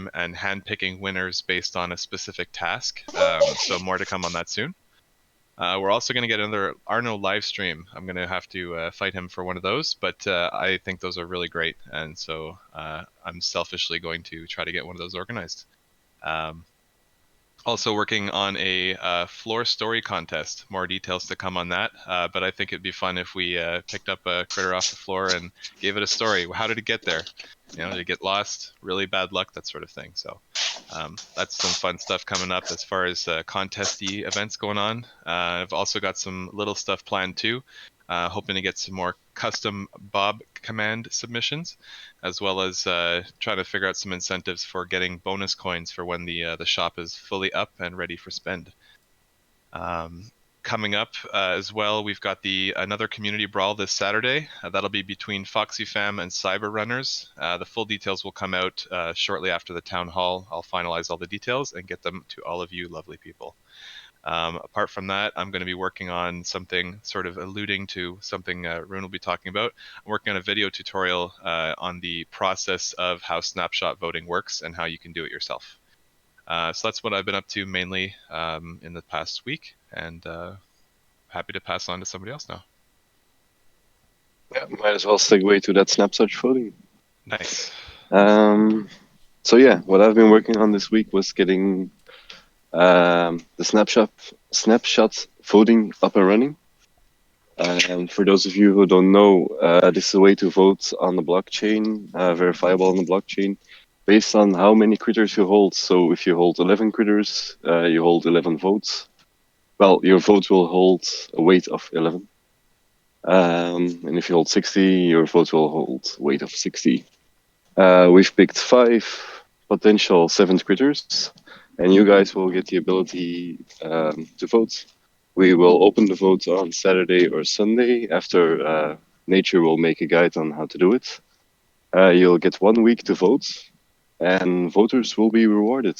team and handpicking winners based on a specific task. So more to come on that soon. We're also going to get another Arno live stream. I'm going to have to fight him for one of those, but I think those are really great, and so I'm selfishly going to try to get one of those organized. Also working on a floor story contest. More details to come on that, but I think it'd be fun if we picked up a critter off the floor and gave it a story. How did it get there? Did it get lost? Really bad luck? That sort of thing. So that's some fun stuff coming up as far as contesty events going on. I've also got some little stuff planned too. Hoping to get some more custom Bob command submissions, as well as trying to figure out some incentives for getting bonus coins for when the shop is fully up and ready for spend. Coming up as well, we've got another community brawl this Saturday. That'll be between Foxy Fam and Cyber Runners. The full details will come out shortly after the town hall. I'll finalize all the details and get them to all of you lovely people. Apart from that, I'm going to be working on something sort of alluding to something Rune will be talking about. I'm working on a video tutorial on the process of how snapshot voting works and how you can do it yourself. So that's what I've been up to mainly in the past week, and happy to pass on to somebody else now. Yeah, might as well segue to that snapshot voting. Nice. So yeah, what I've been working on this week was getting the snapshot voting up and running. And for those of you who don't know, this is a way to vote on the blockchain, verifiable on the blockchain, based on how many critters you hold. So if you hold 11 critters, you hold 11 votes. Well, your vote will hold a weight of 11. And if you hold 60, your vote will hold a weight of 60. We've picked 5 potential 7th critters, and you guys will get the ability to vote. We will open the vote on Saturday or Sunday after Nature will make a guide on how to do it. You'll get 1 week to vote, and voters will be rewarded.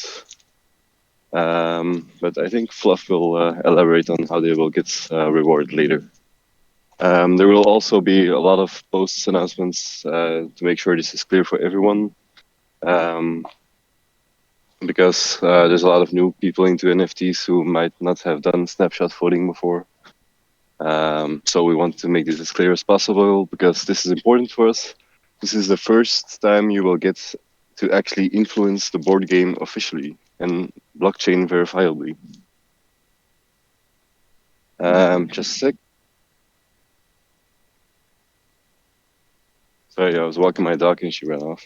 But I think Fluff will elaborate on how they will get rewarded later. There will also be a lot of posts announcements to make sure this is clear for everyone. Because there's a lot of new people into NFTs who might not have done snapshot voting before. So we want to make this as clear as possible because this is important for us. This is the first time you will get to actually influence the board game officially and blockchain verifiably. Just a sec. Sorry, I was walking my dog and she ran off.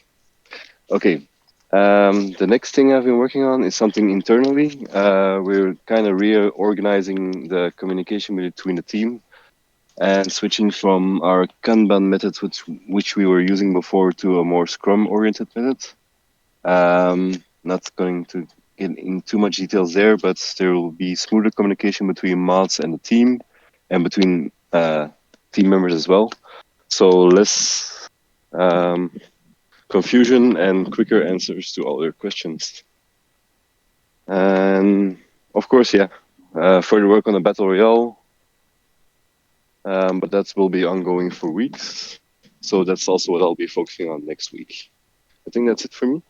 Okay. The next thing I've been working on is something internally. We're kind of reorganizing the communication between the team and switching from our Kanban method, which we were using before, to a more Scrum-oriented method. Not going to get in too much details there, but there will be smoother communication between mods and the team, and between team members as well. So less confusion and quicker answers to all your questions. And of course, yeah, further work on the Battle Royale. But that will be ongoing for weeks. So that's also what I'll be focusing on next week. I think that's it for me.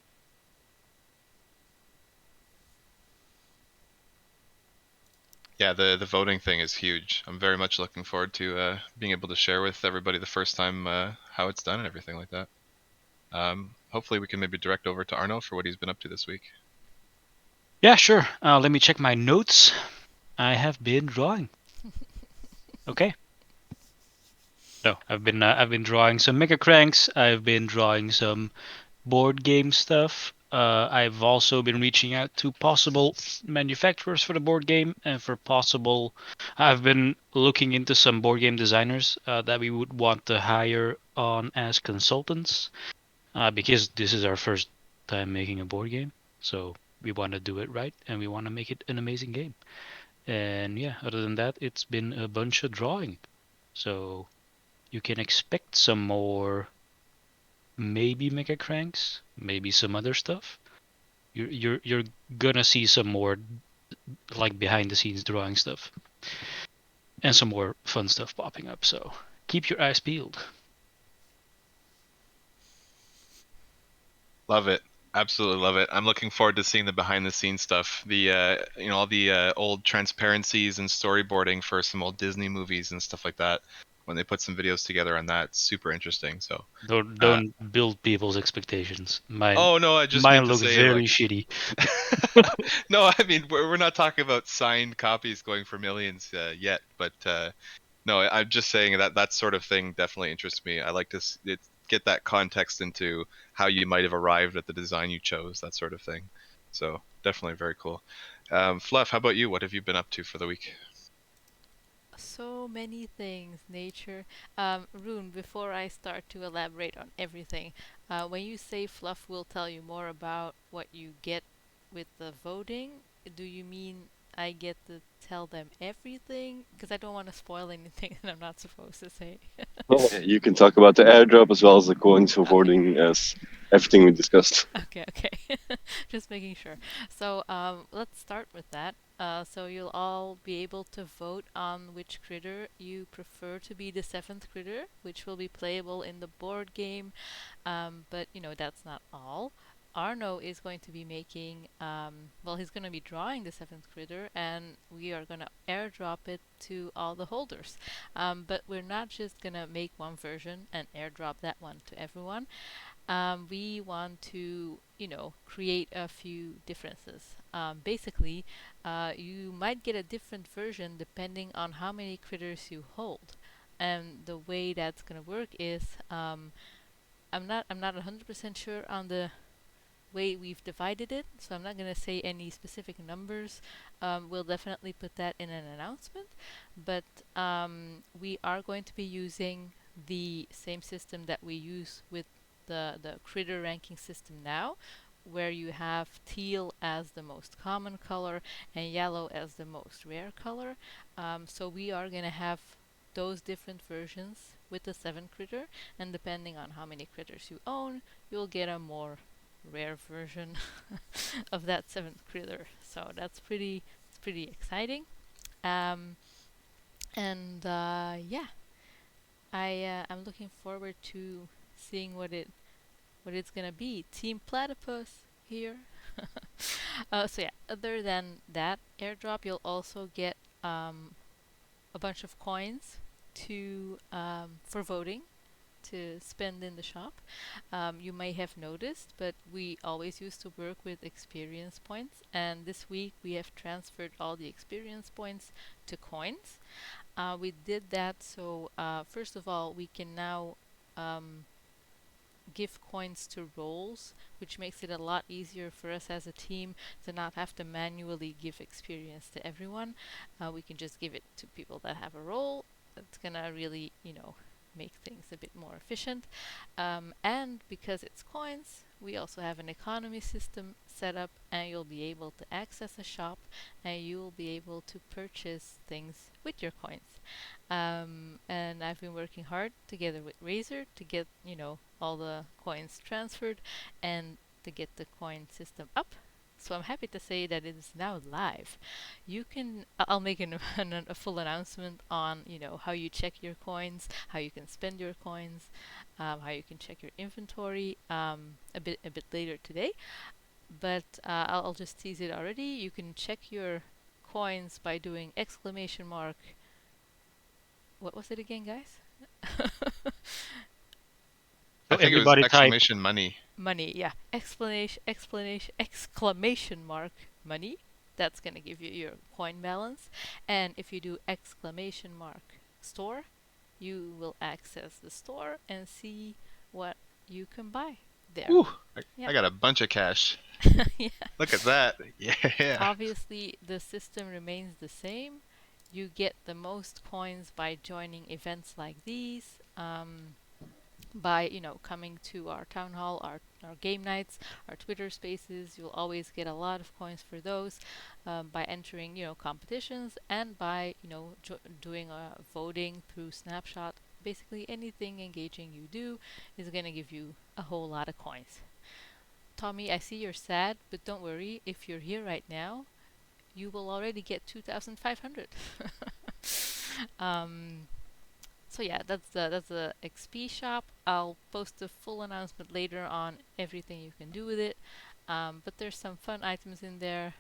Yeah, the voting thing is huge. I'm very much looking forward to being able to share with everybody the first time how it's done and everything like that. Hopefully we can maybe direct over to Arno for what he's been up to this week. Yeah, sure. Let me check my notes. I have been drawing. Okay. No, I've been drawing some Mega Cranks. I've been drawing some board game stuff. I've also been reaching out to possible manufacturers for the board game and for possible. I've been looking into some board game designers that we would want to hire on as consultants, because this is our first time making a board game, so we want to do it right and we want to make it an amazing game. And yeah, other than that, it's been a bunch of drawing, so you can expect some more. Maybe Mega Cranks, maybe some other stuff. You're gonna see some more like behind the scenes drawing stuff and some more fun stuff popping up. So keep your eyes peeled. Love it. Absolutely love it. I'm looking forward to seeing the behind the scenes stuff. The all the old transparencies and storyboarding for some old Disney movies and stuff like that. When they put some videos together on that, it's super interesting. So, Don't build people's expectations. Mine oh no, I just mine meant to look say very like, shitty. no, I mean we're not talking about signed copies going for millions yet, but no, I'm just saying that that sort of thing definitely interests me. I like to get that context into how you might have arrived at the design you chose, that sort of thing. So definitely very cool. Fluff, how about you? What have you been up to for the week? So many things, nature. Rune, before I start to elaborate on everything, when you say Fluff will tell you more about what you get with the voting, do you mean I get to tell them everything? Because I don't want to spoil anything that I'm not supposed to say. You can talk about the airdrop as well as the coins for Okay. voting as everything we discussed. Okay, okay. Just making sure. So, let's start with that. So you'll all be able to vote on which critter you prefer to be the seventh critter, which will be playable in the board game. But that's not all. Arno is going to be making, well, he's going to be drawing the seventh critter, and we are going to airdrop it to all the holders. But we're not just going to make one version and airdrop that one to everyone. We want to, create a few differences. Basically, you might get a different version depending on how many critters you hold. And the way that's gonna work is, I'm not 100% sure on the way we've divided it, so I'm not gonna say any specific numbers. We'll definitely put that in an announcement, but we are going to be using the same system that we use with the critter ranking system now, where you have teal as the most common color and yellow as the most rare color. So we are going to have those different versions with the 7 critter, and depending on how many critters you own, you'll get a more rare version of that 7th critter. So it's pretty exciting. Um, and yeah, I'm looking forward to seeing what it's gonna be. Team Platypus here. So yeah, other than that airdrop, you'll also get a bunch of coins to for voting to spend in the shop. You may have noticed, but we always used to work with experience points, and this week we have transferred all the experience points to coins. We did that so, first of all, we can now um, give coins to roles, which makes it a lot easier for us as a team to not have to manually give experience to everyone. We can just give it to people that have a role. That's gonna really, make things a bit more efficient. And because it's coins, we also have an economy system set up, and you'll be able to access a shop, and you will be able to purchase things with your coins. And I've been working hard together with Razer to get, all the coins transferred and to get the coin system up. So I'm happy to say that it is now live. You can, I'll make a full announcement on, how you check your coins, how you can spend your coins, how you can check your inventory a bit later today. But I'll just tease it already. You can check your coins by doing exclamation mark. What was it again, guys? So I think it was everybody type exclamation money. Money, yeah. Exclamation mark money. That's gonna give you your coin balance. And if you do exclamation mark store, you will access the store and see what you can buy there. Woo! I Yep. got a bunch of cash. Yeah. Look at that. Yeah. Obviously, the system remains the same. You get the most coins by joining events like these. By coming to our town hall, our game nights, our Twitter spaces. You'll always get a lot of coins for those, by entering competitions, and by doing voting through Snapshot. Basically anything engaging you do is going to give you a whole lot of coins. Tommy, I see you're sad, but don't worry, if you're here right now, you will already get 2,500. um, so yeah, that's the XP shop. I'll post a full announcement later on everything you can do with it. But there's some fun items in there.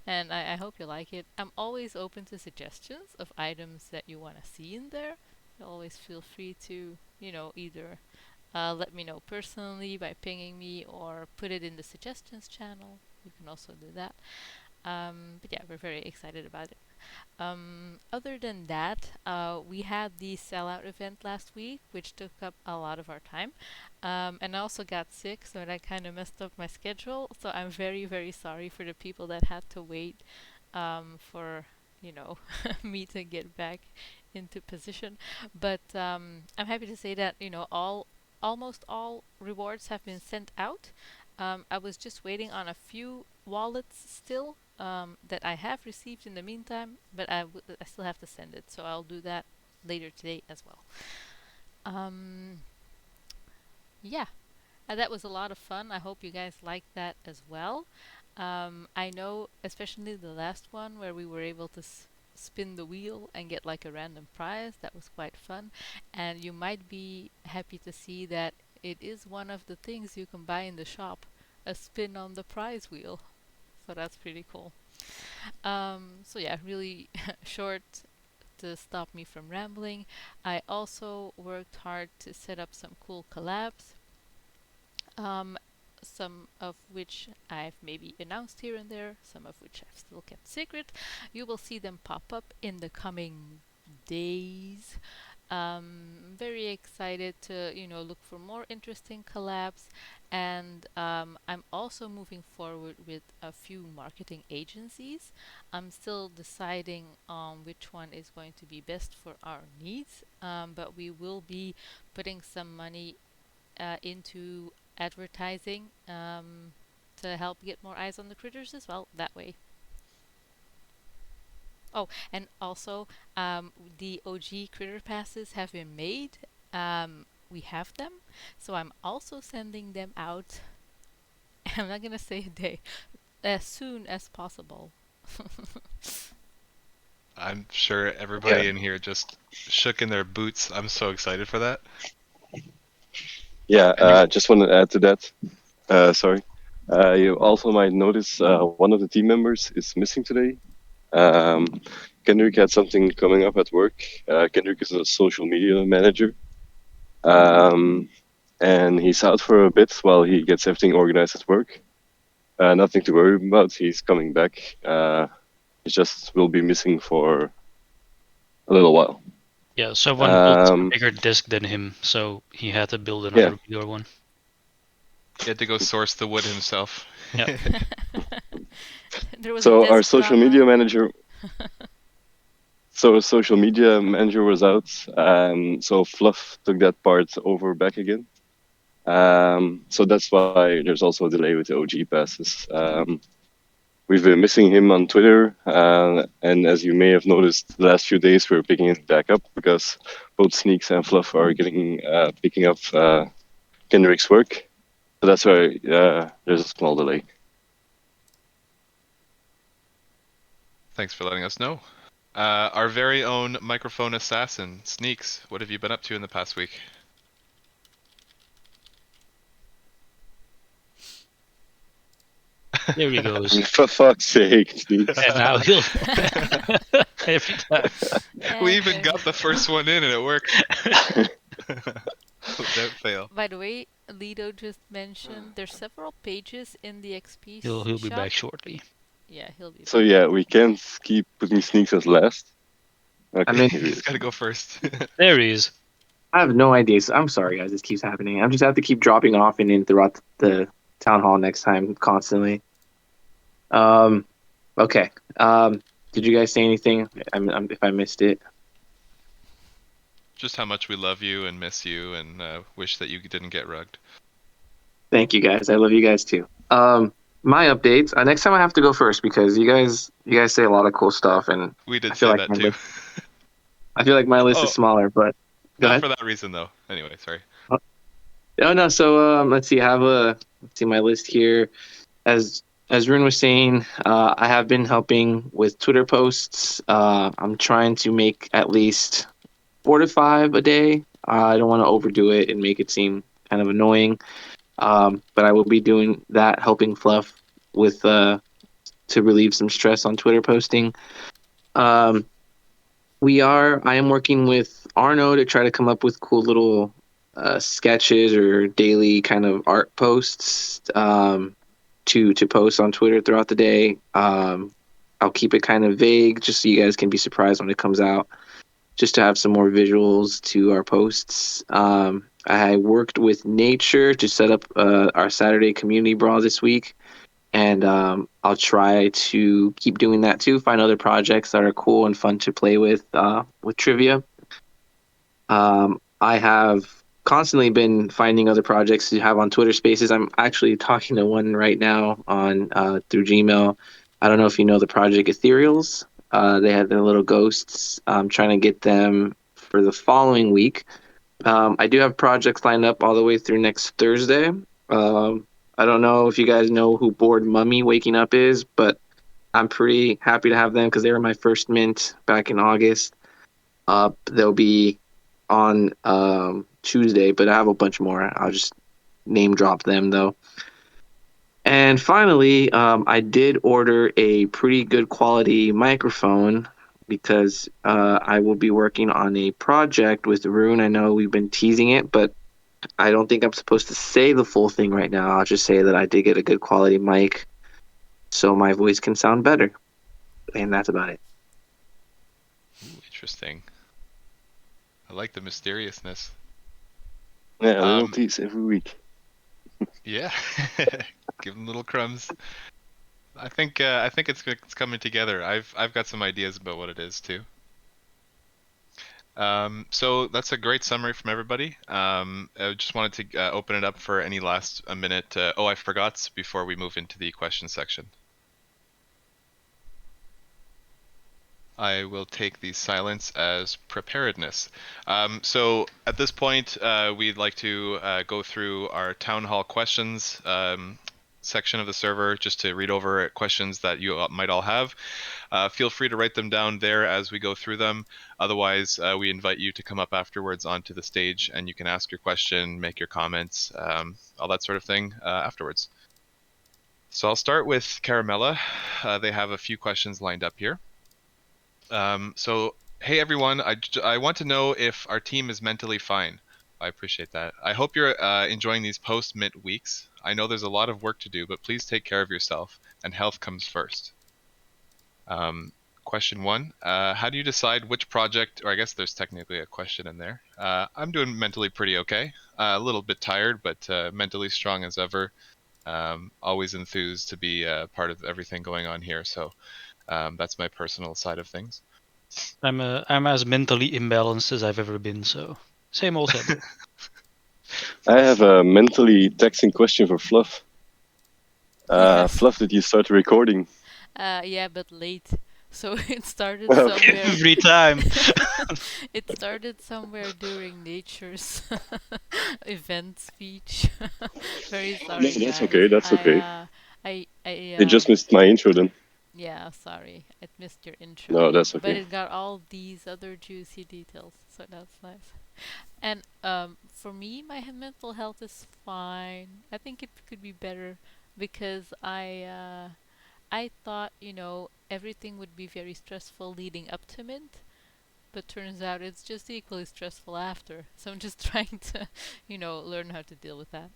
And I hope you like it. I'm always open to suggestions of items that you want to see in there. You always feel free to, either let me know personally by pinging me or put it in the suggestions channel. You can also do that. But yeah, we're very excited about it. Other than that, we had the sellout event last week, which took up a lot of our time. And I also got sick, so that kind of messed up my schedule. So I'm very, very sorry for the people that had to wait for, me to get back into position. But I'm happy to say that, almost all rewards have been sent out. I was just waiting on a few wallets still that I have received in the meantime, but I still have to send it, so I'll do that later today as well. Yeah, that was a lot of fun. I hope you guys liked that as well. I know, especially the last one where we were able to spin the wheel and get like a random prize. That was quite fun, and you might be happy to see that it is one of the things you can buy in the shop, a spin on the prize wheel. So that's pretty cool. So yeah, really short to stop me from rambling. I also worked hard to set up some cool collabs, some of which I've maybe announced here and there, some of which I've still kept secret. You will see them pop up in the coming days. Very excited to look for more interesting collabs, and I'm also moving forward with a few marketing agencies. I'm still deciding on which one is going to be best for our needs, but we will be putting some money into advertising to help get more eyes on the critters as well that way. Oh, and also, the OG critter passes have been made. We have them, so I'm also sending them out. I'm not gonna say a day, as soon as possible. I'm sure everybody Yeah. in here just shook in their boots. I'm so excited for that. Yeah, And just want to add to that. Sorry. You also might notice one of the team members is missing today. Kendrick had something coming up at work. Kendrick is a social media manager. And he's out for a bit while he gets everything organized at work. Nothing to worry about. He's coming back. He just will be missing for a little while. Yeah, someone built a Um, bigger disk than him, so he had to build yeah. another bigger one. he had to go source the wood himself. Yeah. There was So a our desk social drama. media manager. So a social media manager was out. So Fluff took that part over back again. So that's why there's also a delay with the OG passes. We've been missing him on Twitter, and as you may have noticed, the last few days we're picking it back up because both Sneaks and Fluff are picking up Kendrick's work. So that's why there's a small delay. Thanks for letting us know. Our very own microphone assassin, Sneaks, what have you been up to in the past week? There he goes. For fuck's sake, Sneaks. And now he'll every time. We And even there got the first one in and it worked. Without fail. By the way, Lido just mentioned there's several pages in the XP He'll be shop. back shortly. Yeah, he'll be So back. yeah, we can't keep putting Sneaks as last. Okay, I mean- here he He's is. got to go first. There he is. I have no idea. So I'm sorry, guys. This keeps happening. I'm just have to keep dropping off and in throughout the town hall next time constantly. Okay. Did you guys say anything? If I missed it. Just how much we love you and miss you and wish that you didn't get rugged. Thank you, guys. I love you guys too. My updates. Next time I have to go first because you guys say a lot of cool stuff, and We did I feel say like that my too. I feel like my list Oh. is smaller, but go Not ahead. for that reason though. Anyway, sorry. Oh no. So let's see. Let's see my list here. As Rune was saying, I have been helping with Twitter posts. I'm trying to make at least 4 to 5 a day. I don't want to overdo it and make it seem kind of annoying. But I will be doing that, helping Fluff with to relieve some stress on Twitter posting. I am working with Arno to try to come up with cool little sketches or daily kind of art posts to post on Twitter throughout the day. I'll keep it kind of vague just so you guys can be surprised when it comes out, just to have some more visuals to our posts. I worked with Nature to set up our Saturday community brawl this week, and I'll try to keep doing that too. Find other projects that are cool and fun to play with trivia. I have constantly been finding other projects to have on Twitter Spaces. I'm actually talking to one right now on through Gmail. I don't know if you know the project Ethereals. They had their little ghosts. I'm trying to get them for the following week. I do have projects lined up all the way through next Thursday. I don't know if you guys know who Bored Mummy Waking Up is, but I'm pretty happy to have them because they were my first mint back in August. They'll be on Tuesday, but I have a bunch more. I'll just name drop them though. And finally, I did order a pretty good quality microphone because I will be working on a project with Rune. I know we've been teasing it, but I don't think I'm supposed to say the full thing right now. I'll just say that I did get a good quality mic so my voice can sound better. And that's about it. Ooh, interesting. I like the mysteriousness. Yeah, little tease every week. Yeah, give them little crumbs. I think it's coming together. I've got some ideas about what it is too. So that's a great summary from everybody. I just wanted to open it up for any last minute. Oh, I forgot before we move into the question section. I will take the silence as preparedness. So at this point, we'd like to go through our town hall questions section of the server just to read over questions that you might all have. Feel free to write them down there as we go through them. Otherwise, we invite you to come up afterwards onto the stage and you can ask your question, make your comments, all that sort of thing afterwards. So I'll start with Caramella. They have a few questions lined up here. So, hey everyone, I want to know if our team is mentally fine. I appreciate that. I hope you're enjoying these post-mint weeks. I know there's a lot of work to do, but please take care of yourself, and health comes first. Question 1, how do you decide which project, or I guess there's technically a question in there. I'm doing mentally pretty okay. A little bit tired, but mentally strong as ever. Always enthused to be part of everything going on here, so that's my personal side of things. I'm as mentally imbalanced as I've ever been, so same old same. I have a mentally taxing question for Fluff. Yes. Fluff, did you start recording? Yeah, but late. So it started Okay. somewhere. Every time. It started somewhere during Nature's event speech. Very sorry, No, that's guys. okay, that's okay. I just missed my intro then. Yeah, sorry. I missed your intro. No, that's But okay. it got all these other juicy details, so that's nice. And for me, my mental health is fine. I think it could be better because I thought, everything would be very stressful leading up to Mint, but turns out it's just equally stressful after. So I'm just trying to, learn how to deal with that.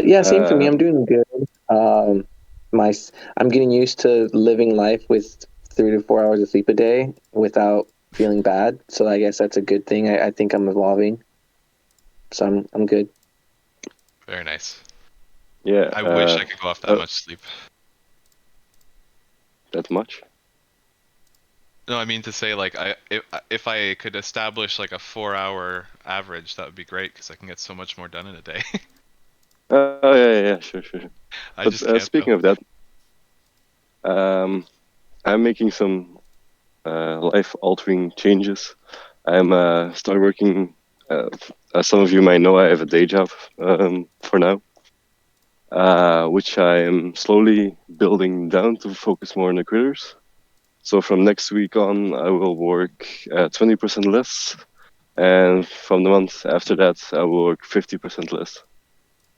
Yeah, same for me. I'm doing good. I'm getting used to living life with 3 to 4 hours of sleep a day without feeling bad. So I guess that's a good thing. I think I'm evolving. So I'm good. Very nice. Yeah. I wish I could go off that much sleep. That much? No, I mean to say, like, if I could establish like a 4-hour average, that would be great because I can get so much more done in a day. Oh yeah, sure. I But just can't. speaking of that, I'm making some life-altering changes. I'm start working. As some of you might know, I have a day job for now, which I am slowly building down to focus more on the critters. So from next week on, I will work 20% less And from the month after that, I will work 50% less.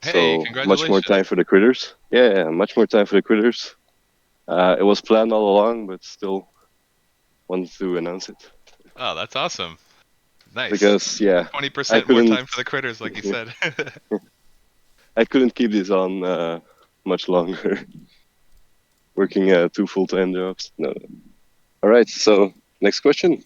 Hey, So much more congratulations. time for the critters. Yeah, much more time for the critters. It was planned all along, but still wanted to announce it. Oh, that's awesome. Nice. Because, yeah, 20% more time for the critters, like you said. I couldn't keep this on much longer. Working 2 full-time jobs. No. All right, so next question.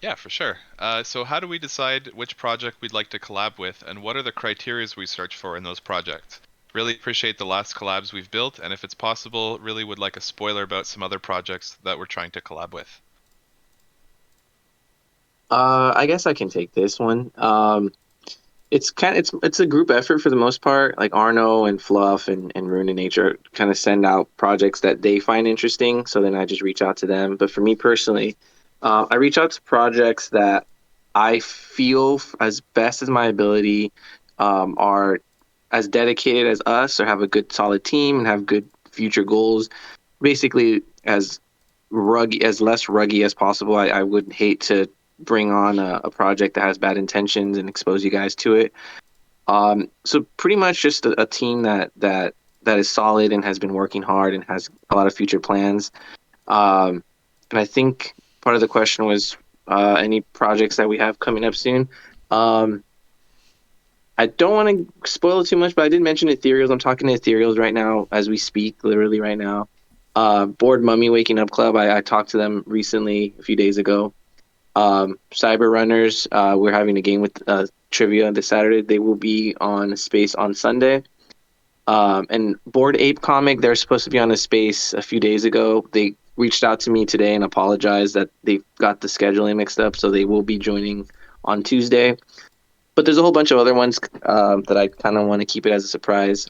Yeah, for sure. So how do we decide which project we'd like to collab with, and what are the criteria we search for in those projects? Really appreciate the last collabs we've built, and if it's possible, really would like a spoiler about some other projects that we're trying to collab with. I guess I can take this one. It's a group effort for the most part. Like Arno and Fluff and Rune and Nature kind of send out projects that they find interesting. So then I just reach out to them. But for me personally, I reach out to projects that I feel as best as my ability are as dedicated as us or have a good solid team and have good future goals. Basically, as less ruggy as possible. I would hate to bring on a project that has bad intentions and expose you guys to it. So pretty much just a team that is solid and has been working hard and has a lot of future plans. And I think part of the question was any projects that we have coming up soon. I don't want to spoil it too much, but I did mention Ethereals. I'm talking to Ethereals right now as we speak, literally right now. Board Mummy Waking Up Club, I talked to them recently, a few days ago. Cyber Runners, we're having a game with Trivia this Saturday. They will be on Space on Sunday. And Board Ape Comic, they're supposed to be on a Space a few days ago. They reached out to me today and apologized that they got the scheduling mixed up, so they will be joining on Tuesday. But there's a whole bunch of other ones that I kind of want to keep it as a surprise.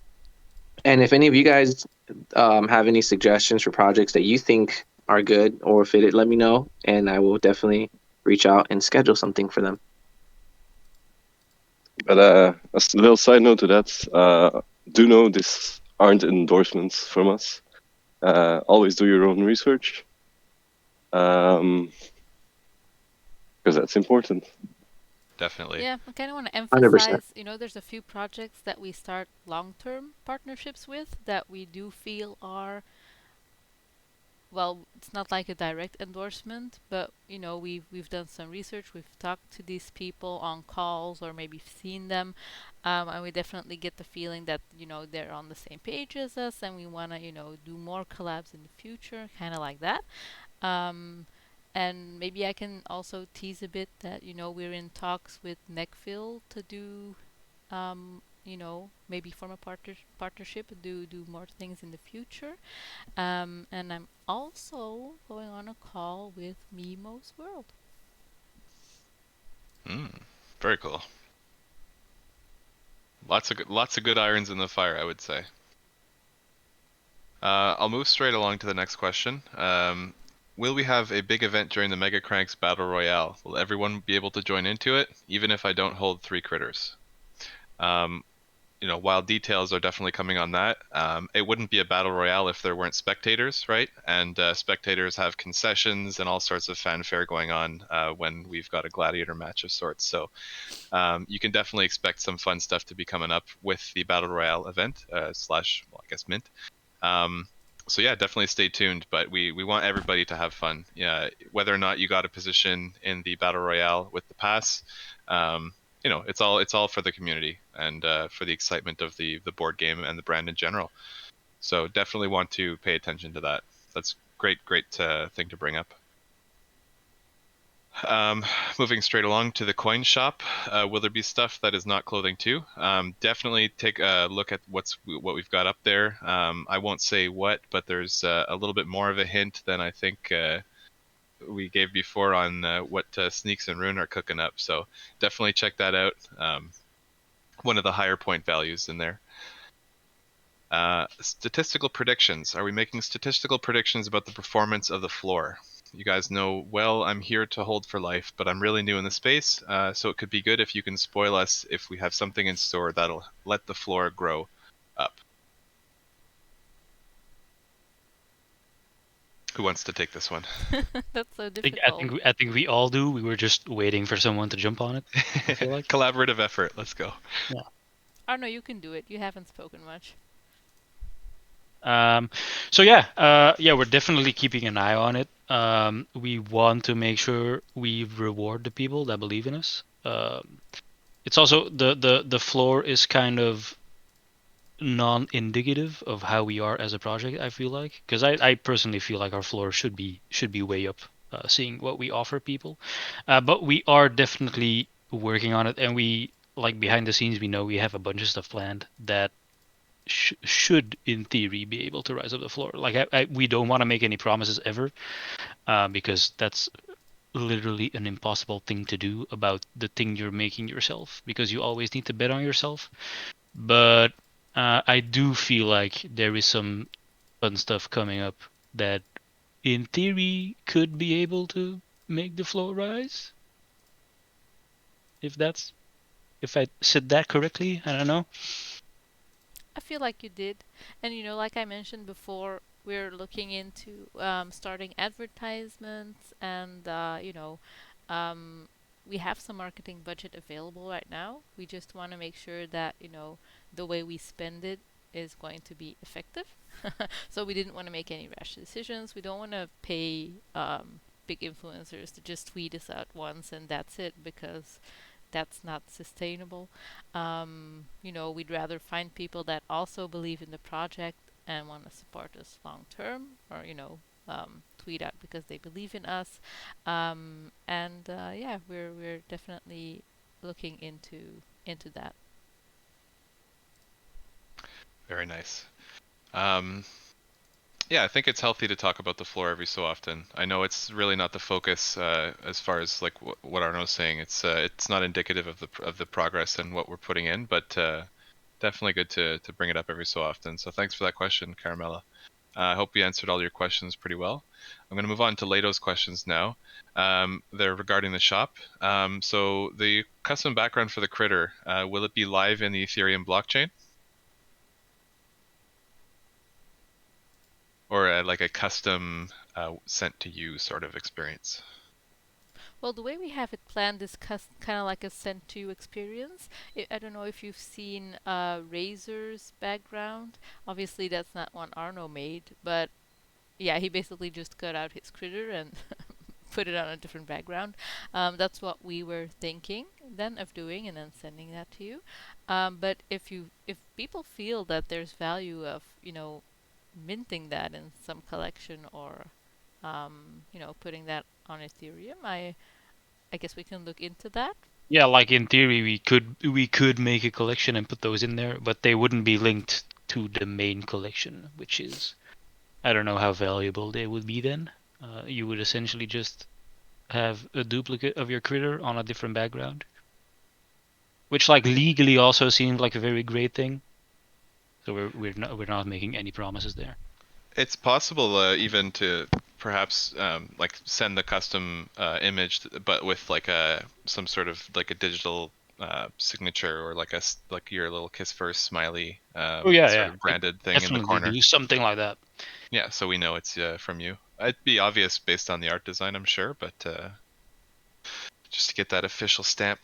And if any of you guys have any suggestions for projects that you think are good or fit it, let me know, and I will definitely reach out and schedule something for them. But a little side note to that, do know these aren't endorsements from us. Always do your own research. Because that's important. Definitely. Yeah, I kind of want to 100%. emphasize, there's a few projects that we start long-term partnerships with that we do feel are, well, it's not like a direct endorsement, but we've done some research, we've talked to these people on calls or maybe seen them, and we definitely get the feeling that they're on the same page as us, and we want to do more collabs in the future, kind of like that. And maybe I can also tease a bit that we're in talks with Neckville to do maybe form a partnership and do more things in the future. And I'm also going on a call with Mimo's World. Very cool. Lots of good irons in the fire, I would say. I'll move straight along to the next question. Will we have a big event during the Mega Cranks Battle Royale? Will everyone be able to join into it, even if I don't hold 3 critters? While details are definitely coming on that, it wouldn't be a battle royale if there weren't spectators, right? And spectators have concessions and all sorts of fanfare going on when we've got a gladiator match of sorts. So you can definitely expect some fun stuff to be coming up with the battle royale event mint. So yeah, definitely stay tuned. But we want everybody to have fun. Yeah, whether or not you got a position in the battle royale with the pass. It's all for the community and for the excitement of the board game and the brand in general. So definitely want to pay attention to that. That's great thing to bring up. Moving straight along to the coin shop, will there be stuff that is not clothing too? Definitely take a look at what we've got up there. I won't say what, but there's a little bit more of a hint than I think we gave before on what Sneaks and Rune are cooking up. So definitely check that out. One of the higher point values in there. Statistical predictions. Are we making statistical predictions about the performance of the floor? You guys know, well, I'm here to hold for life, but I'm really new in the space, so it could be good if you can spoil us if we have something in store that'll let the floor grow up. Who wants to take this one? That's so I difficult. think we all do. We were just waiting for someone to jump on it. I feel like. Collaborative effort. Let's go. Oh no, you can do it. You haven't spoken much. So yeah, we're definitely keeping an eye on it. We want to make sure we reward the people that believe in us. It's also the floor is kind of non-indicative of how we are as a project. I feel like, because I personally feel like our floor should be way up, seeing what we offer people. But we are definitely working on it, and we like behind the scenes we know we have a bunch of stuff planned that should in theory be able to rise up the floor. Like we don't want to make any promises ever, because that's literally an impossible thing to do about the thing you're making yourself, because you always need to bet on yourself. But I do feel like there is some fun stuff coming up that in theory could be able to make the floor rise. If I said that correctly, I don't know. I feel like you did. And you know, like I mentioned before, we're looking into starting advertisements and um, we have some marketing budget available right now. We just want to make sure that, the way we spend it is going to be effective. So we didn't want to make any rash decisions. We don't want to pay big influencers to just tweet us out once and that's it, because that's not sustainable. We'd rather find people that also believe in the project and want to support us long term, or tweet out because they believe in us. Yeah, we're definitely looking into that. Very nice. Yeah, I think it's healthy to talk about the floor every so often. I know it's really not the focus as far as like what Arno's saying. It's not indicative of the progress and what we're putting in, but definitely good to bring it up every so often. So thanks for that question, Caramella. I hope we answered all your questions pretty well. I'm going to move on to Leto's questions now. They're regarding the shop. So the custom background for the critter, will it be live in the Ethereum blockchain? Or like a custom sent to you sort of experience? Well, the way we have it planned is kind of like a send to experience. I don't know if you've seen Razor's background. Obviously, that's not one Arno made, but yeah, he basically just cut out his critter and put it on a different background. That's what we were thinking then of doing, and then sending that to you. But if people feel that there's value of minting that in some collection, or putting that on Ethereum, I guess we can look into that. Yeah, like in theory we could make a collection and put those in there, but they wouldn't be linked to the main collection, which is, I don't know how valuable they would be then. You would essentially just have a duplicate of your critter on a different background, which like legally also seems like a very great thing. So we're not making any promises there. It's possible even to perhaps like send the custom image, but with like some sort of like a digital signature, or like like your little kiss first smiley Oh yeah, sort yeah, of branded thing in the definitely corner. do something like that. Yeah, so we know it's from you. It'd be obvious based on the art design, I'm sure, but just to get that official stamp.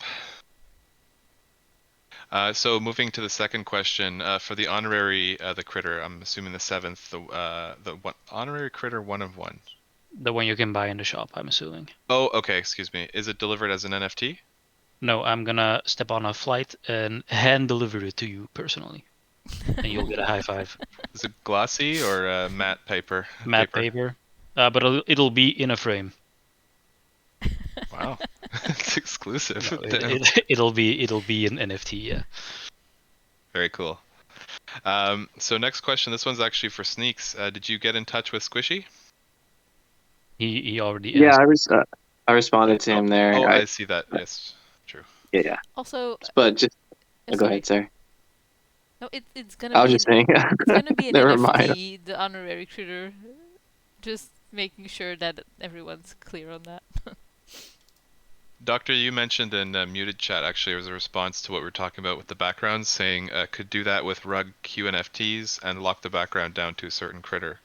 So moving to the second question, for the honorary, the critter, I'm assuming the seventh, the one, honorary critter 1 of 1. The one you can buy in the shop, I'm assuming. Oh, okay, excuse me. Is it delivered as an NFT? No, I'm gonna step on a flight and hand deliver it to you personally, and you'll get a high five. Is it glossy or matte paper? Matte paper, but it'll be in a frame. Wow, it's exclusive. No, Damn. it'll be an NFT. Yeah. Very cool. So next question. This one's actually for Sneaks. Did you get in touch with Squishy? He already Yeah, asked. I responded to him there. Oh, I see that. Yes, true. Yeah. Also, But just go sorry. ahead, sir. No, it's gonna I be was just saying. it's gonna be an Never mind. NFT, the honorary critter. Just making sure that everyone's clear on that. Doctor, you mentioned in muted chat, actually, it was a response to what we were talking about with the backgrounds, saying could do that with rug QNFTs and lock the background down to a certain critter.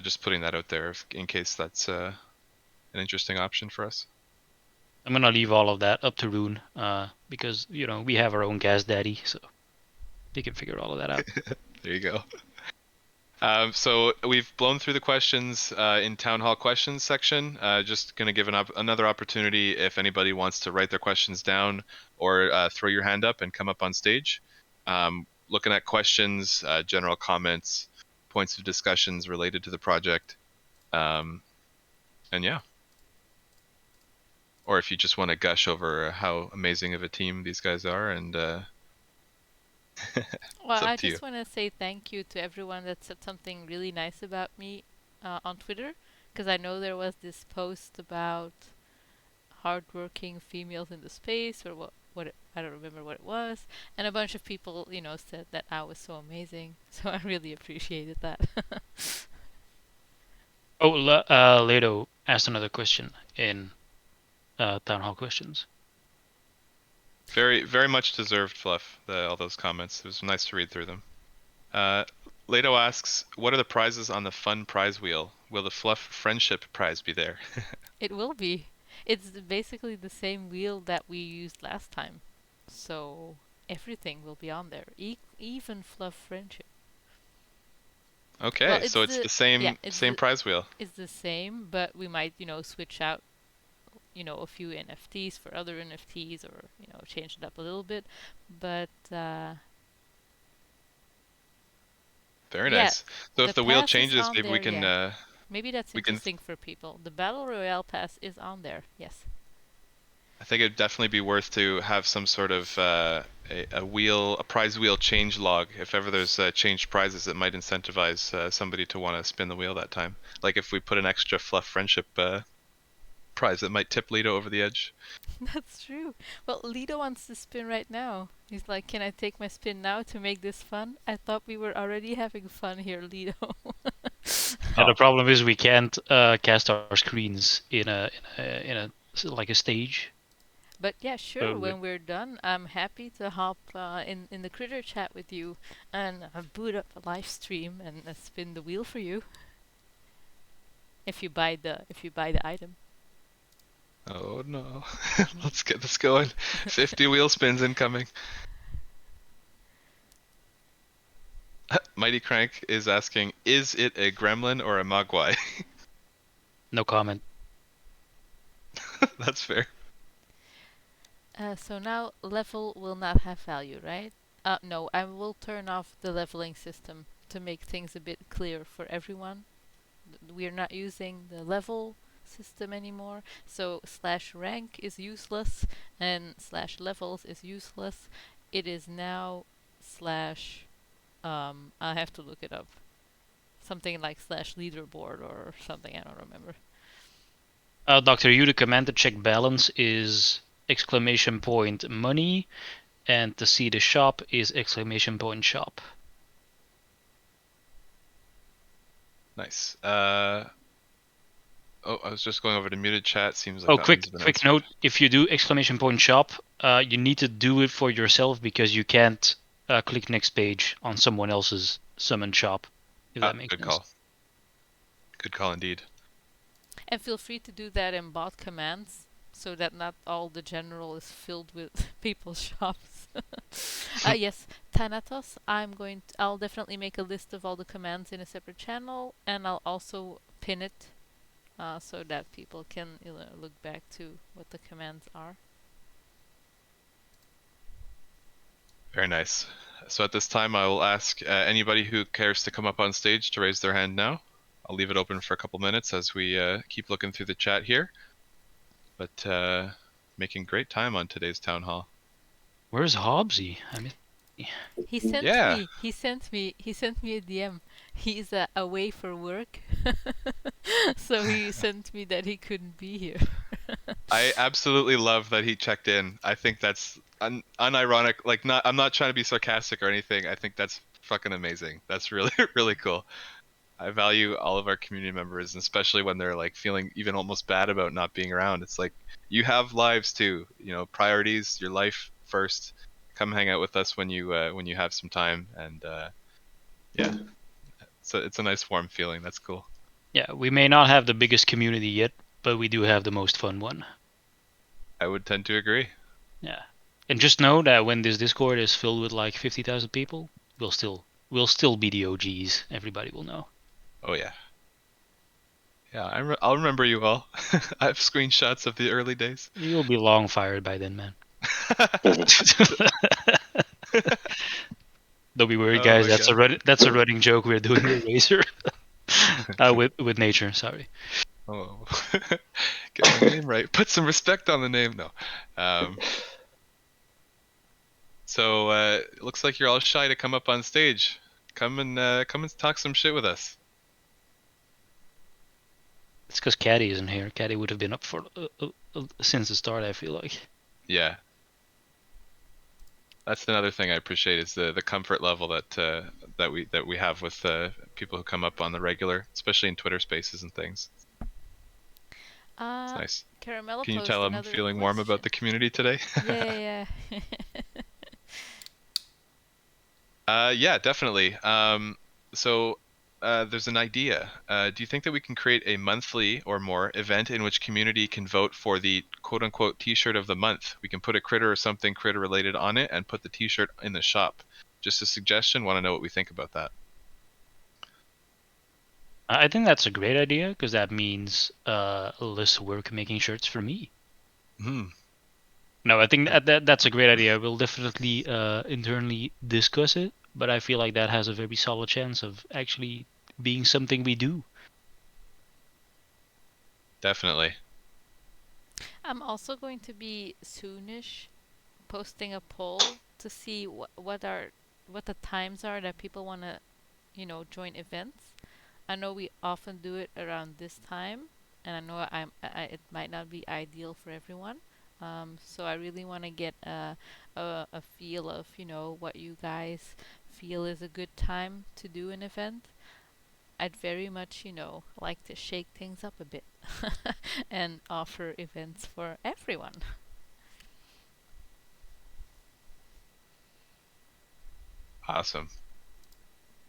Just putting that out there in case that's an interesting option for us. I'm gonna leave all of that up to Rune, because we have our own gas daddy, so he can figure all of that out. There you go. So we've blown through the questions in Town Hall questions section. Just going to give another opportunity if anybody wants to write their questions down or throw your hand up and come up on stage. Looking at questions, general comments, points of discussions related to the project. And yeah. Or if you just want to gush over how amazing of a team these guys are, and Well, I to you. just want to say thank you to everyone that said something really nice about me on Twitter, because I know there was this post about hardworking females in the space, or I don't remember what it was, and a bunch of people, said that I was so amazing. So I really appreciated that. Oh, Leto asked another question in Town Hall questions. Very, very much deserved, Fluff, all those comments. It was nice to read through them. Leto asks, what are the prizes on the fun prize wheel? Will the Fluff Friendship prize be there? It will be. It's basically the same wheel that we used last time. So everything will be on there, even Fluff Friendship. Okay, Well, so it's the same prize wheel. It's the same, but we might, switch out, a few NFTs for other NFTs, or change it up a little bit. But Very yeah, nice. So if the wheel pass is changes, on maybe we there, can yeah. Maybe that's we can. interesting for people. The Battle Royale pass is on there. Yes. I think it'd definitely be worth to have some sort of a prize wheel change log. If ever there's changed prizes, it might incentivize somebody to want to spin the wheel that time. Like if we put an extra Fluff Friendship prize, that might tip Lido over the edge. That's true. Well, Lido wants to spin right now. He's like, can I take my spin now to make this fun? I thought we were already having fun here, Lido. And the problem is we can't cast our screens in a like a stage. But yeah, sure. When we're done, I'm happy to hop in the critter chat with you and boot up a live stream and spin the wheel for you. If you buy the item. Oh no. Let's get this going. 50 wheel spins incoming. Mighty Crank is asking, is it a gremlin or a mogwai? No comment. That's fair. So now level will not have value, right? No, I will turn off the leveling system to make things a bit clear for everyone. We're not using the level system anymore, so /rank is useless and /levels is useless. It is now I have to look it up. Something like /leaderboard or something, I don't remember. Dr. Yu, the command to check balance is !money, and to see the shop is !shop. Nice. I was just going over to muted chat. Seems like quick note: if you do !shop, you need to do it for yourself because you can't click next page on someone else's summon shop. If that makes sense. Good call. Good call indeed. And feel free to do that in bot commands, so that not all the general is filled with people's shops. Yes, Thanatos, I'll definitely make a list of all the commands in a separate channel, and I'll also pin it so that people can look back to what the commands are. Very nice. So at this time, I will ask anybody who cares to come up on stage to raise their hand now. I'll leave it open for a couple minutes as we keep looking through the chat here. But making great time on today's town hall. Where's Hobbsy? He sent me. He sent me a DM. He's away for work, so he sent me that he couldn't be here. I absolutely love that he checked in. I think that's unironic. Like, I'm not trying to be sarcastic or anything. I think that's fucking amazing. That's really really cool. I value all of our community members, especially when they're like feeling even almost bad about not being around. It's like, you have lives too, priorities, your life first. Come hang out with us when you have some time, and yeah, so it's a nice warm feeling. That's cool. Yeah, we may not have the biggest community yet, but we do have the most fun one. I would tend to agree. Yeah, and just know that when this Discord is filled with like 50,000 people, we'll still be the OGs. Everybody will know. Oh yeah. Yeah, I'll remember you all. I have screenshots of the early days. You'll be long fired by then, man. Don't be worried, Oh guys. my God. That's a running joke we're doing with Razer. With nature. Sorry. Oh, get my name right. Put some respect on the name, though. So it looks like you're all shy to come up on stage. Come and talk some shit with us. It's because Caddy isn't here. Caddy would have been up for since the start. I feel like. Yeah. That's another thing I appreciate is the comfort level that we have with people who come up on the regular, especially in Twitter Spaces and things. It's nice. Caramella Can you posed tell I'm another feeling warm about the question. community today? Yeah. Yeah, definitely. So there's an idea. Do you think that we can create a monthly or more event in which community can vote for the quote-unquote T-shirt of the month? We can put a critter or something critter-related on it and put the T-shirt in the shop. Just a suggestion. Want to know what we think about that? I think that's a great idea because that means less work making shirts for me. Hmm. No, I think that's a great idea. We'll definitely internally discuss it, but I feel like that has a very solid chance of actually being something we do. Definitely. I'm also going to be soonish posting a poll to see what the times are that people want to, join events. I know we often do it around this time, and I know it might not be ideal for everyone. So I really want to get a feel of, what you guys feel is a good time to do an event. I'd very much, like to shake things up a bit and offer events for everyone. Awesome.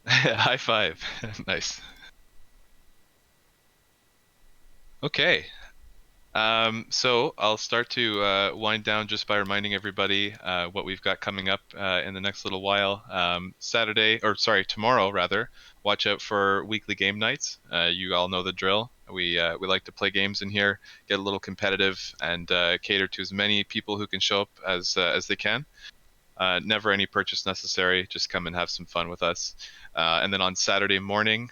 High five. Nice. Okay. So I'll start to wind down just by reminding everybody what we've got coming up in the next little while. Tomorrow rather. Watch out for weekly game nights. You all know the drill. We like to play games in here, get a little competitive, and cater to as many people who can show up as they can. Never any purchase necessary. Just come and have some fun with us. And then on Saturday morning,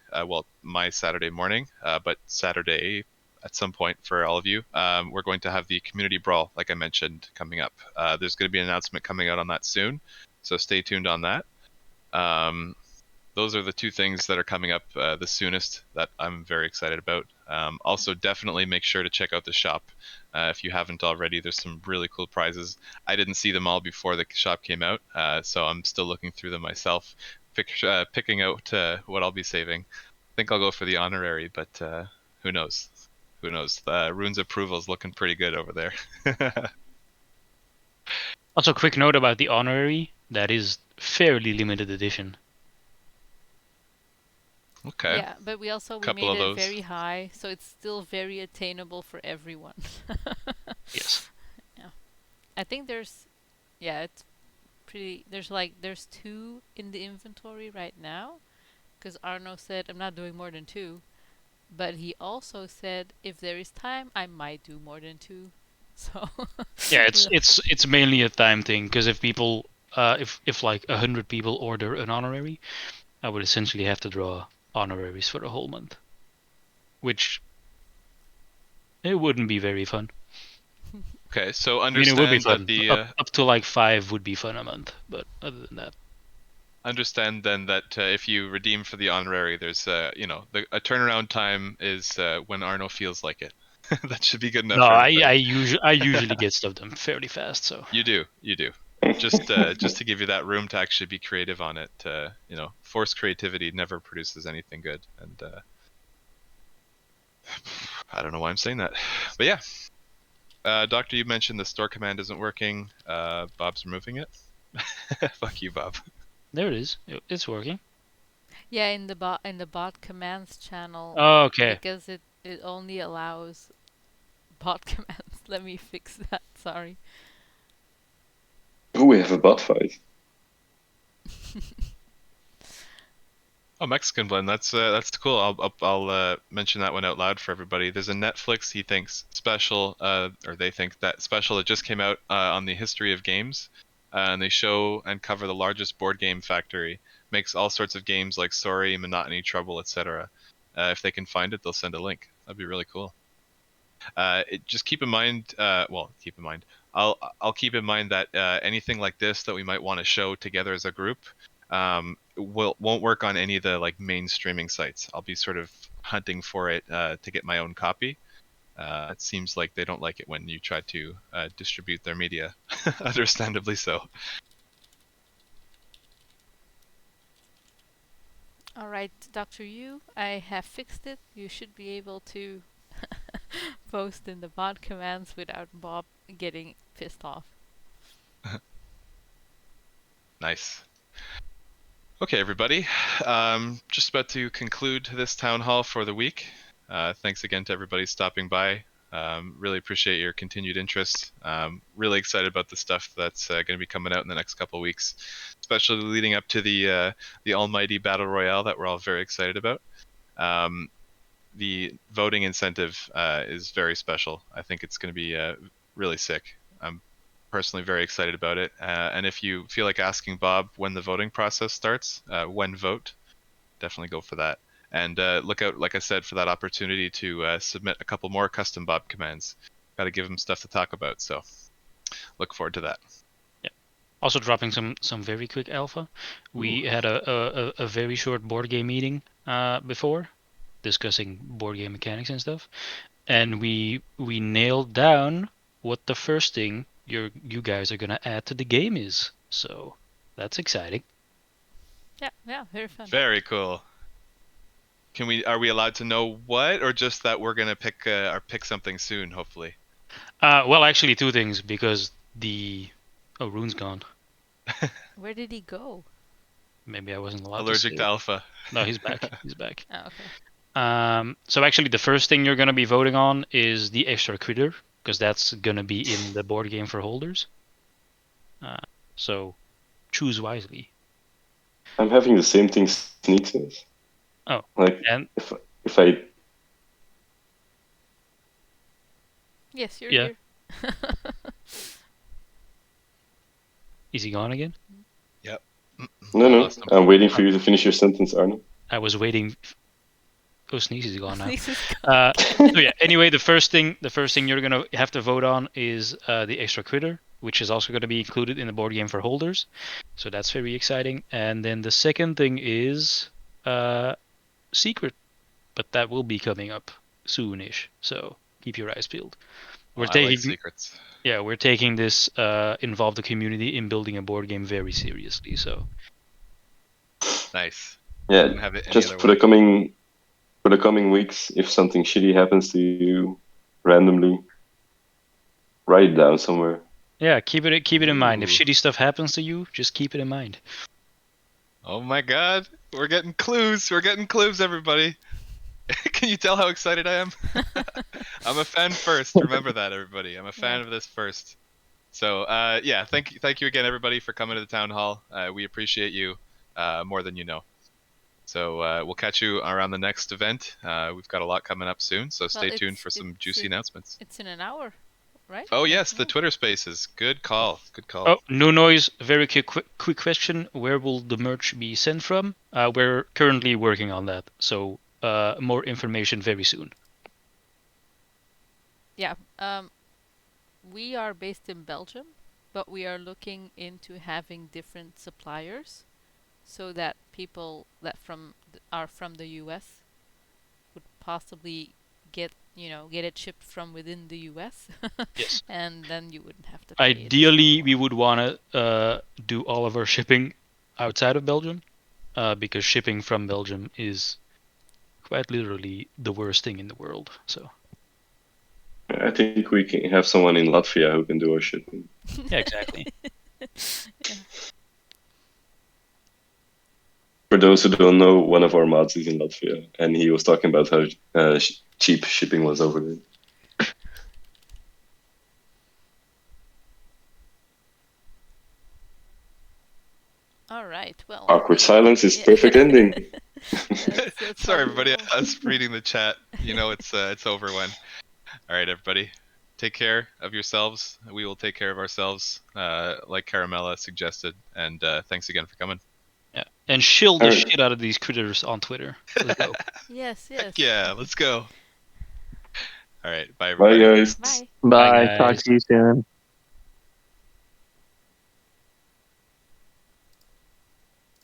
my Saturday morning, but Saturday at some point for all of you, we're going to have the community brawl, like I mentioned, coming up. There's going to be an announcement coming out on that soon, so stay tuned on that. Those are the two things that are coming up the soonest that I'm very excited about. Also, definitely make sure to check out the shop if you haven't already. There's some really cool prizes. I didn't see them all before the shop came out, so I'm still looking through them myself, picking out what I'll be saving. I think I'll go for the honorary, but who knows? Who knows? Rune's approval is looking pretty good over there. Also, quick note about the honorary. That is fairly limited edition. Okay. Yeah, but we Couple made of it those. very high, so it's still very attainable for everyone. Yes. Yeah. I think it's pretty, there's 2 in the inventory right now, because Arno said I'm not doing more than 2, but he also said if there is time, I might do more than 2. So Yeah, it's mainly a time thing because if people, if like 100 people order an honorary, I would essentially have to draw honoraries for the whole month, which it wouldn't be very fun. Okay, so I mean, it would be understand fun. that the Up to like 5 would be fun a month, but other than that, understand then that if you redeem for the honorary, there's a turnaround time is when Arno feels like it. That should be good enough no, for I everybody. usually get stuff done fairly fast. So You do. Just to give you that room to actually be creative on it. Forced creativity never produces anything good. And I don't know why I'm saying that, but yeah. Doctor, you mentioned the store command isn't working. Bob's removing it. Fuck you, Bob. there it is. It's working. Yeah, in the bot commands channel, Oh, okay. because it only allows bot commands. Let me fix that. Sorry. Oh, we have a bot fight. Oh, Mexican blend. That's cool. I'll mention that one out loud for everybody. There's a Netflix he thinks special, or they think that special that just came out on the history of games, and they show and cover the largest board game factory. Makes all sorts of games like Sorry, Monotony, Trouble, etc. If they can find it, they'll send a link. That'd be really cool. Just keep in mind. Keep in mind. I'll keep in mind that anything like this that we might want to show together as a group won't work on any of the like main streaming sites. I'll be sort of hunting for it to get my own copy. It seems like they don't like it when you try to distribute their media, understandably so. All right, Dr. Yu, I have fixed it. You should be able to post in the bot commands without Bob getting pissed off. Nice. Okay, everybody. Just about to conclude this town hall for the week. Thanks again to everybody stopping by. Really appreciate your continued interest. Really excited about the stuff that's going to be coming out in the next couple of weeks, especially leading up to the almighty battle royale that we're all very excited about. The voting incentive is very special. I think it's going to be really sick. I'm personally very excited about it. And if you feel like asking Bob when the voting process starts, when vote, definitely go for that. And look out, like I said, for that opportunity to submit a couple more custom Bob commands. Got to give him stuff to talk about, so look forward to that. Yeah. Also dropping some very quick alpha. We had a very short board game meeting before, discussing board game mechanics and stuff, and we nailed down what the first thing you guys are gonna add to the game is. So that's exciting. Yeah, very fun. Very cool. Are we allowed to know what, or just that we're gonna pick something soon, hopefully? Well, actually, two things, because Rune's gone. Where did he go? Maybe I wasn't allowed Allergic to to alpha. No, he's back. He's back. Oh, okay. So actually, the first thing you're gonna be voting on is the extra critter, because that's gonna be in the board game for holders. So choose wisely. I'm having the same thing Sneak says. Oh, like and if I Yes, you're Yeah. here. Is he gone again? Yep. no, I'm waiting for you to finish your sentence, Arno. I was waiting. Oh, Sneeze is gone now. Sneeze is gone. So yeah. Anyway, the first thing you're gonna have to vote on is the extra critter, which is also gonna be included in the board game for holders. So that's very exciting. And then the second thing is secret, but that will be coming up soonish. So keep your eyes peeled. I like secrets. Yeah, we're taking this involve the community in building a board game very seriously. So Nice. Yeah, Have it any just other for way. the coming weeks, if something shitty happens to you randomly, write it down somewhere. yeah, keep it in mind. If Ooh. shitty stuff happens to you, just keep it in mind. Oh my god, we're getting clues. We're getting clues, everybody. Can you tell how excited I am? I'm a fan first. Remember that, everybody. I'm a fan of this first. So, yeah, thank you again, everybody, for coming to the town hall. We appreciate you more than you know. So we'll catch you around the next event. We've got a lot coming up soon, so stay tuned for some juicy announcements. It's in an hour, right? Oh yes, the Twitter Spaces. Good call. Good call. Oh, no noise. Very quick question. Where will the merch be sent from? We're currently working on that, so more information very soon. Yeah. We are based in Belgium, but we are looking into having different suppliers, so that people that are from the US would possibly get it shipped from within the US. Yes. And then you wouldn't have to pay Ideally, we would want to do all of our shipping outside of Belgium, because shipping from Belgium is quite literally the worst thing in the world. So I think we can have someone in Latvia who can do our shipping. yeah, exactly. For For those who don't know, one of our mods is in Latvia, and he was talking about how cheap shipping was over there. All right. Well. Awkward silence is Yeah. perfect ending. That's Sorry, how we everybody. roll. I was reading the chat. You know, it's over when. All right, everybody. Take care of yourselves. We will take care of ourselves, like Caramella suggested. And thanks again for coming. Yeah, and shill the Alright. shit out of these critters on Twitter. Let's go. Yes. Yes. Heck yeah, let's go. All right, bye, Bye, everybody. guys. Bye. Bye. guys. Talk to you soon.